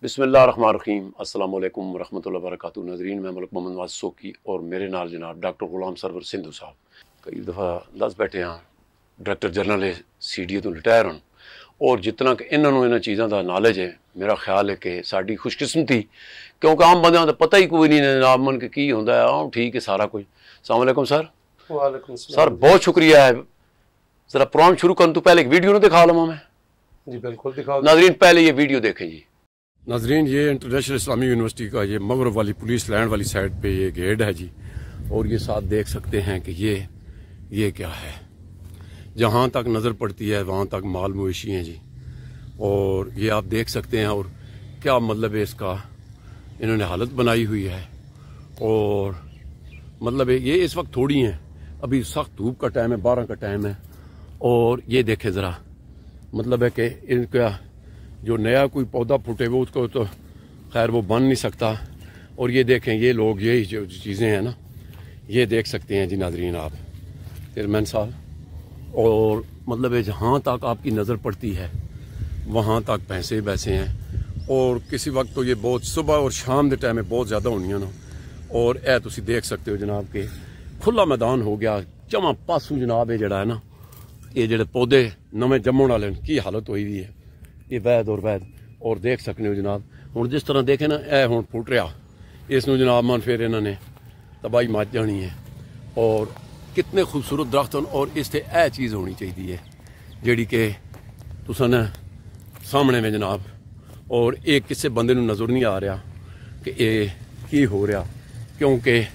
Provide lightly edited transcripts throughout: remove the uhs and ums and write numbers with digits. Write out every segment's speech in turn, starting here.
बिस्मिल्लाहिर्रहमानिर्रहीम अस्सलाम वालेकुम वरहमतुल्लाहि वबरकातुहू। नाज़रीन, मैं मलिक मोहम्मद वासिफ़ सोकी और मेरे नाल जनाब डॉक्टर गुलाम सरवर सिंधु साहब कई दफ़ा दस बैठे हाँ डायरैक्टर जनरल CDA तो रिटायर होन और जितना कि इन्होंने चीज़ों का नॉलेज है, मेरा ख्याल है कि साड़ी खुशकिस्मती, क्योंकि आम बंदे तो पता ही कोई नहीं जनाब मन के की होंदा है। हाँ ठीक है सारा कुछ। अस्सलाम वालेकुम सर। वालेकुम सर बहुत शुक्रिया है। ज़रा प्रोग्राम शुरू करने तो पहले एक वीडियो ना दिखा लवा मैं। जी बिल्कुल दिखाओ। नाज़रीन पहले ये वीडियो देखें जी। नाज़रीन, ये इंटरनेशनल इस्लामी यूनिवर्सिटी का ये मगरब वाली पुलिस लैंड वाली साइड पे ये गेट है जी, और ये साथ देख सकते हैं कि ये क्या है। जहाँ तक नज़र पड़ती है वहाँ तक माल मवेशी हैं जी, और ये आप देख सकते हैं। और क्या मतलब है इसका, इन्होंने हालत बनाई हुई है। और मतलब है ये इस वक्त थोड़ी हैं, अभी सख्त धूप का टाइम है, 12 का टाइम है। और ये देखें ज़रा, मतलब है कि इनका जो नया कोई पौधा फूटे वो उसको तो खैर वो बन नहीं सकता। और ये देखें ये लोग, यही जो चीज़ें हैं ना, ये देख सकते हैं जी नाज़रीन आप चेयरमैन साहब। और मतलब है जहाँ तक आपकी नज़र पड़ती है वहाँ तक भैंसे हैं। और किसी वक्त तो ये बहुत सुबह और शाम के टाइम में बहुत ज़्यादा होनी ना। और ए तुसी देख सकते हो जनाब के खुला मैदान हो गया जमा पासू जनाब। ये जड़ा है ना, ये जड़े पौधे नवे जम्मण वाले की हालत हुई हुई है, ये वैद और देख सकते हो जनाब। हुण जिस तरह देखे ना ए हुण फुट रहा, इसनूं जनाब मन फिर इन्होंने तबाही मच जानी है। और कितने खूबसूरत दरख्त हैं, और इससे ए चीज़ होनी चाहिए जिहड़ी कि तुसां ने सामने में जनाब। और एक किसी बंदे नूं नज़र नहीं आ रहा कि ये की हो रहा, क्योंकि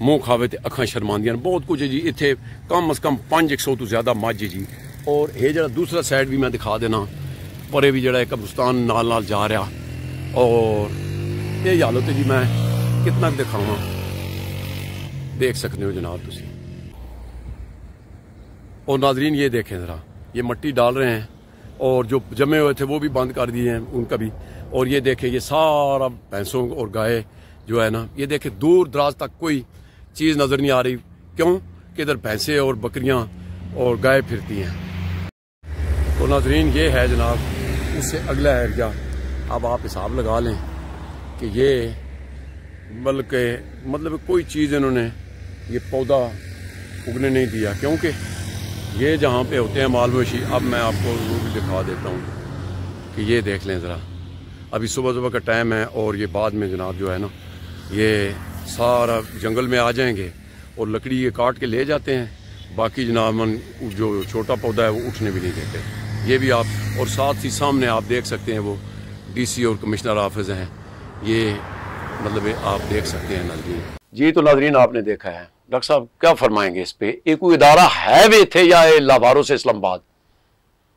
मुँह खावे तो अखां शर्मांदियां। बहुत कुछ है जी इत्थे, कम अज़ कम 500 तो ज़्यादा मझ है जी। और ये जरा दूसरा साइड भी मैं दिखा देना, परे भी जड़ा कब्रिस्तान नाल नाल जा रहा। और ये हालत है जी, मैं कितना दिखावा, देख सकते हो जनाब तुसी। और नाजरीन ये देखें ज़रा, ये मट्टी डाल रहे हैं, और जो जमे हुए थे वो भी बंद कर दिए हैं उनका भी। और ये देखें ये सारा भैंसों और गाय जो है ना, ये देखें दूर दराज तक कोई चीज़ नज़र नहीं आ रही। क्यों कि इधर भैंसे और बकरियां और गाय फिरती हैं। तो नाजरीन ये है जनाब, इससे अगला एरिया अब आप हिसाब लगा लें कि ये बल्कि मतलब कोई चीज़ इन्होंने ये पौधा उगने नहीं दिया, क्योंकि ये जहाँ पे होते हैं माल मवेशी। अब मैं आपको वो भी दिखा देता हूँ कि ये देख लें ज़रा, अभी सुबह का टाइम है, और ये बाद में जनाब जो है ना ये सारा जंगल में आ जाएंगे और लकड़ी ये काट के ले जाते हैं। बाकी जनाब मन जो छोटा पौधा है वो उठने भी नहीं देते। ये भी आप, और साथ ही सामने आप देख सकते हैं वो DC और कमिश्नर ऑफिस हैं, ये मतलब आप देख सकते हैं नाज़रीन जी। तो नाज़रीन आपने देखा है, डॉक्टर साहब क्या फरमाएंगे इस पे? एक कोई इदारा है वे थे या लावारों से इस्लामाबाद?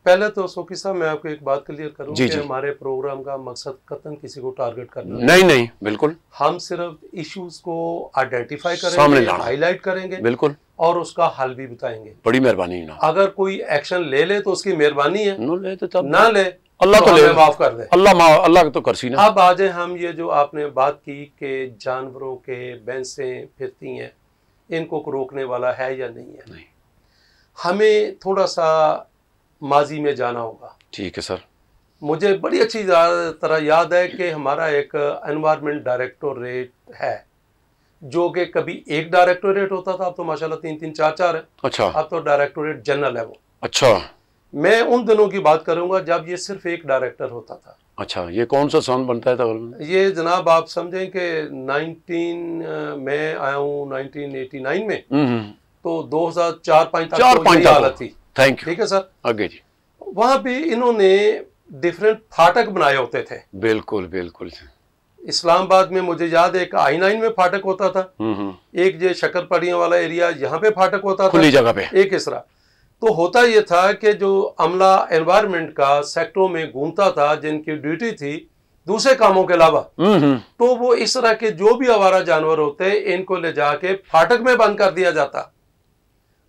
पहले तो सोकी साहब मैं आपको एक बात क्लियर करूं जी कि जी। हमारे प्रोग्राम का मकसद कतन किसी को टारगेट करना नहीं बिल्कुल, हम सिर्फ इश्यूज को आइडेंटिफाई सामने करेंगे, लाना, हाईलाइट करेंगे बिल्कुल, और उसका हल भी बताएंगे। बड़ी मेहरबानी ना। अगर कोई एक्शन ले ले तो उसकी मेहरबानी है, नो ले तो तब ना ले अल्लाह तो हमें ले, माफ कर दे। अल्लाह तो करसी ना। अब आज हम ये जो आपने बात की कि जानवरों के भैंसें फिरती हैं, इनको रोकने वाला है या नहीं है। नहीं, हमें थोड़ा सा माजी में जाना होगा। ठीक है सर। मुझे बड़ी अच्छी तरह याद है कि हमारा एक एनवायरनमेंट डायरेक्टोरेट है, जो कि कभी एक डायरेक्टोरेट होता था, अब तो माशाल्लाह 3-3 4-4 है। अच्छा, अब तो डायरेक्टोरेट जनरल है वो। अच्छा, मैं उन दिनों की बात करूंगा जब ये सिर्फ एक डायरेक्टर होता था। अच्छा, ये कौन सा सन बनता है तकरीबन? ये जनाब आप समझें कि 19 मैं आया हूँ 1989 में, तो 2004-5 तक तो यही हालत थी। Thank you. ठीक है सर, आगे जी। वहां पे इन्होंने डिफरेंट फाटक बनाए होते थे। बिल्कुल बिल्कुल। इस्लामाबाद में मुझे याद है एक I9 में फाटक होता था, एक ये शक्करपड़ियों वाला एरिया यहाँ पे फाटक होता था, खुली जगह पे एक इस तरह। तो होता ये था कि जो अमला एनवायरनमेंट का सेक्टरों में घूमता था, जिनकी ड्यूटी थी दूसरे कामों के अलावा, तो वो इस तरह के जो भी आवारा जानवर होते इनको ले जाके फाटक में बंद कर दिया जाता,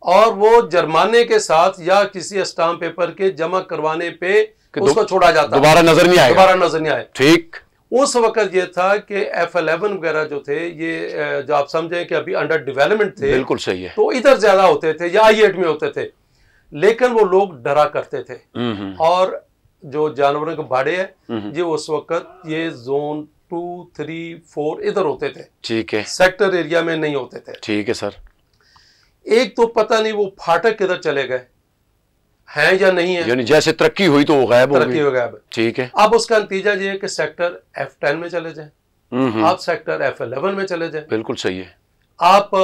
और वो जुर्माने के साथ या किसी स्टाम्प पेपर के जमा करवाने पे उसको छोड़ा जाता, दोबारा नजर नहीं आए। ठीक, उस वक्त ये था कि F11 वगैरह जो थे, ये जो आप समझें कि अभी अंडर डेवलपमेंट थे। बिल्कुल सही है। तो इधर ज्यादा होते थे या I8 में होते थे, लेकिन वो लोग डरा करते थे। और جو جانوروں کے باڑے ہیں یہ اس وقت یہ زون 2, 3, 4 ادھر ہوتے تھے. ٹھیک ہے. سیکٹر ایریا میں نہیں ہوتے تھے. ٹھیک ہے سر. ایک تو پتہ نہیں وہ پھاٹک کدھر چلے گئے ہیں یا نہیں ہے, یعنی جیسے ترقی ہوئی تو وہ غائب ہو گئی. ترقی ہو غائب. ٹھیک ہے. اب اس کا نتیجہ یہ ہے کہ سیکٹر F10 میں چلے جائیں, آپ سیکٹر F11 میں چلے جائیں, بالکل صحیح ہے. آپ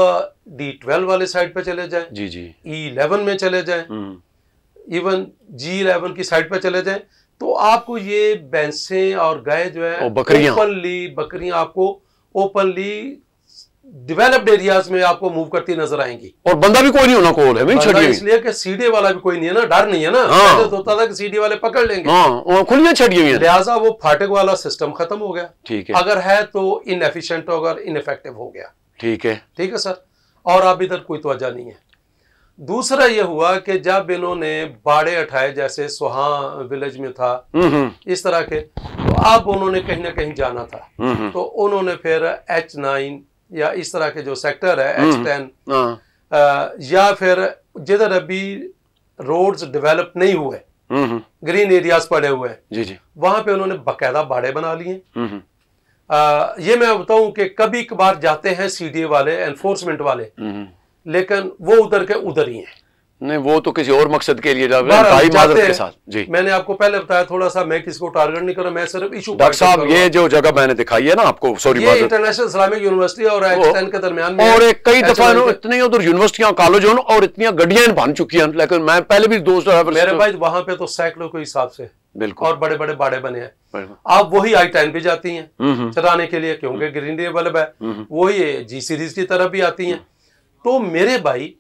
D12 والے سائڈ پہ چلے جائیں, جی جی, E11 میں چلے جائیں, ایون G11 کی سائڈ پہ چلے جائیں, تو آپ کو یہ بھینسیں اور گائے جو ہے بکریاں آپ کو اوپنلی ڈیولپڈ ایریاز میں آپ کو موو کرتی نظر آئیں گی. اور بندہ بھی کوئی نہیں ہونا کول ہے, اس لیے کہ سی ڈی والا بھی کوئی نہیں ہے نا, ڈر نہیں ہے نا. پہلے تو ہوتا تھا کہ سی ڈی والے پکڑ لیں گے, کھلیاں چھڑی ہوئی ہیں, لہٰذا وہ پھاٹک والا سسٹم ختم ہو گیا. ٹھیک ہے. اگر ہے تو ان ایفیشینٹ ہوگا, ان افیکٹو ہو گیا. ٹھیک ہے. ٹھیک ہے سر. اور اب ادھر کوئی توجہ نہیں ہے. دوسرا یہ ہوا کہ جب انہوں نے باڑے اٹھائے, جیسے سوہاں ولیج میں تھا اس طرح کے, تو اب انہوں نے کہیں نہ کہیں جانا تھا, تو انہوں نے پھر H9 یا اس طرح کے جو سیکٹر ہے H10 یا پھر جدھر ابھی روڈز ڈیولپ نہیں ہوئے, گرین ایریاز پڑے ہوئے ہیں, جی جی, وہاں پہ انہوں نے باقاعدہ باڑے بنا لیے. یہ میں بتاؤں کہ کبھی کبھار جاتے ہیں سی ڈی اے والے, انفورسمنٹ والے, لیکن وہ ادھر کے ادھر ہی ہیں. نہیں, وہ تو کسی اور مقصد کے لیے جاتے ہیں. جی, میں نے آپ کو پہلے بتایا تھوڑا سا, میں کسی کو ٹارگٹ نہیں کر رہا, میں صرف ایشو. ڈاکٹر صاحب یہ جو جگہ میں نے دکھائی ہے نا آپ کو, سوری, یہ انٹرنیشنل اسلامک یونیورسٹی اور H10 کے درمیان میں, اور کئی دفعہ اتنی ادھر یونیورسٹیاں کالج اور اتنی گڈیاں بن چکی ہیں, لیکن میں پہلے بھی دوست میرے بھائی وہاں پہ تو سینکڑوں کے حساب سے بالکل اور بڑے بڑے باڑے بنے ہیں. آپ وہی I10 بھی جاتی ہیں چرانے کے لیے, کیونکہ گرین ڈیولپ ہے, وہی G سیریز کی طرف بھی آتی ہیں. تو میرے بھائی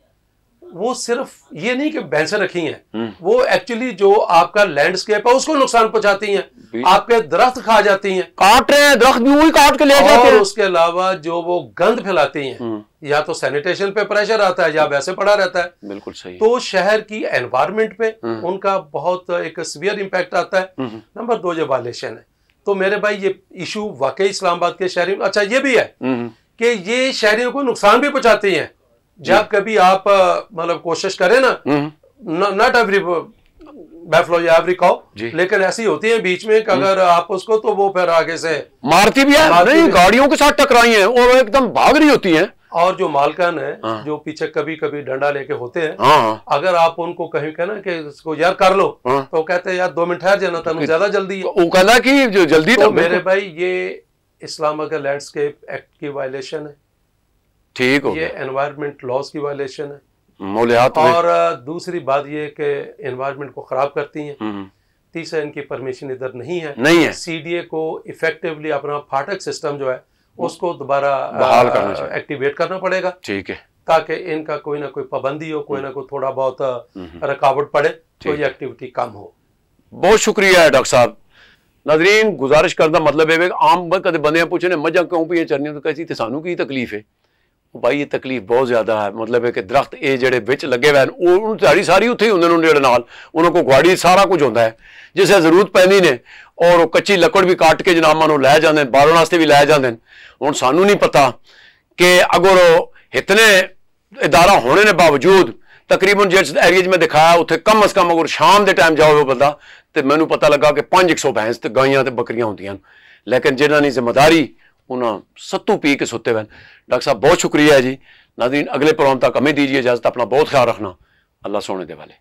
وہ صرف یہ نہیں کہ بھینسیں رکھی ہیں, وہ ایکچولی جو آپ کا لینڈسکیپ ہے اس کو نقصان پہنچاتی ہیں, آپ کے درخت کھا جاتی ہیں, کاٹ رہے ہیں درخت بھی وہی کاٹ کے لے جاتے ہیں. اور اس کے علاوہ جو وہ گند پھیلاتی ہیں, یا تو سینیٹیشن پہ پریشر آتا ہے یا ویسے پڑا رہتا ہے. بالکل صحیح. تو شہر کی انوائرمنٹ پہ ان کا بہت ایک سیویئر امپیکٹ آتا ہے. نمبر 2 جو وائلیشن ہے, تو میرے بھائی یہ ایشو واقعی اسلام آباد کے شہریوں, اچھا یہ بھی ہے کہ یہ شہریوں کو نقصان بھی پہنچاتی ہیں. جب کبھی آپ مطلب کوشش کریں نا, ناٹ ایوری بیفلو یا ایوری کاؤ, لیکن ایسی ہوتی ہیں بیچ میں کہ اگر آپ اس کو, تو وہ پھر آگے سے مارتی بھی ہے, نہیں گاڑیوں کے ساتھ ٹکرائی ہیں اور ایک دم بھاگ رہی ہوتی ہیں. اور جو مالکان ہیں جو پیچھے کبھی کبھی ڈنڈا لے کے ہوتے ہیں, اگر آپ ان کو کہیں کہنا کہ اس کو یار کر لو, تو کہتے ہیں یار 2 منٹ ٹھہر جانا, تمہیں زیادہ جلدی ہے. وہ کہنا کہ جو جلدی, تو میرے بھائی یہ اسلام آباد لینڈسکیپ ایکٹ کی وائلیشن ہے. ٹھیک ہو, یہ انوائرمنٹ لاز کی وائلیشن ہے. مولہات اور دوسری بات یہ کہ انوائرمنٹ کو خراب کرتی ہیں. تیسرا ان کی پرمیشن ادھر نہیں ہے. سی ڈی اے کو ایفیکٹولی اپنا پھاٹک سسٹم جو ہے اس کو دوبارہ بحال کرنا, ایکٹیویٹ کرنا پڑے گا. ٹھیک ہے, تاکہ ان کا کوئی نہ کوئی پابندی ہو, کوئی نہ کوئی تھوڑا بہت رکاوٹ پڑے, تو یہ ایکٹیویٹی کم ہو. بہت شکریہ ڈاکٹر صاحب. ناظرین گزارش کرنا مطلب ہے عام کدے بندے پوچھنے مجھا کیوں پہ یہ چرنی, تو کہتی سانو کی تکلیف ہے بھائی. یہ تکلیف بہت زیادہ ہے, مطلب ہے کہ درخت یہ جڑے بچ لگے ہوئے ہیں وہ تیاری ساری اتنے ہی ہوں نے نال, انہوں کو گواڑی سارا کچھ ہوتا ہے جسے ضرورت پہنی نے, اور وہ کچی لکڑ بھی کاٹ کے جناب مانو لے جاندے, باروں واسطے بھی لے جاندے. ہوں سانو نہیں پتا کہ اگر اتنے ادارہ ہونے نے باوجود تقریباً جس ایریے میں دکھایا اتنے کم از کم اگر شام دے ٹائم جاؤ بندہ, تو مینو پتا لگا کہ 500 بھینس گائیاں تے بکریاں ہوندیاں, لیکن جنہاں نے ذمہ داری انہاں ستو پی کے ستے ہوئے. ڈاکٹر صاحب بہت شکریہ ہے جی. ناظرین اگلے پروگرام تک ہمیں دیجیے اجازت, اپنا بہت خیال رکھنا. اللہ سونے دے والے.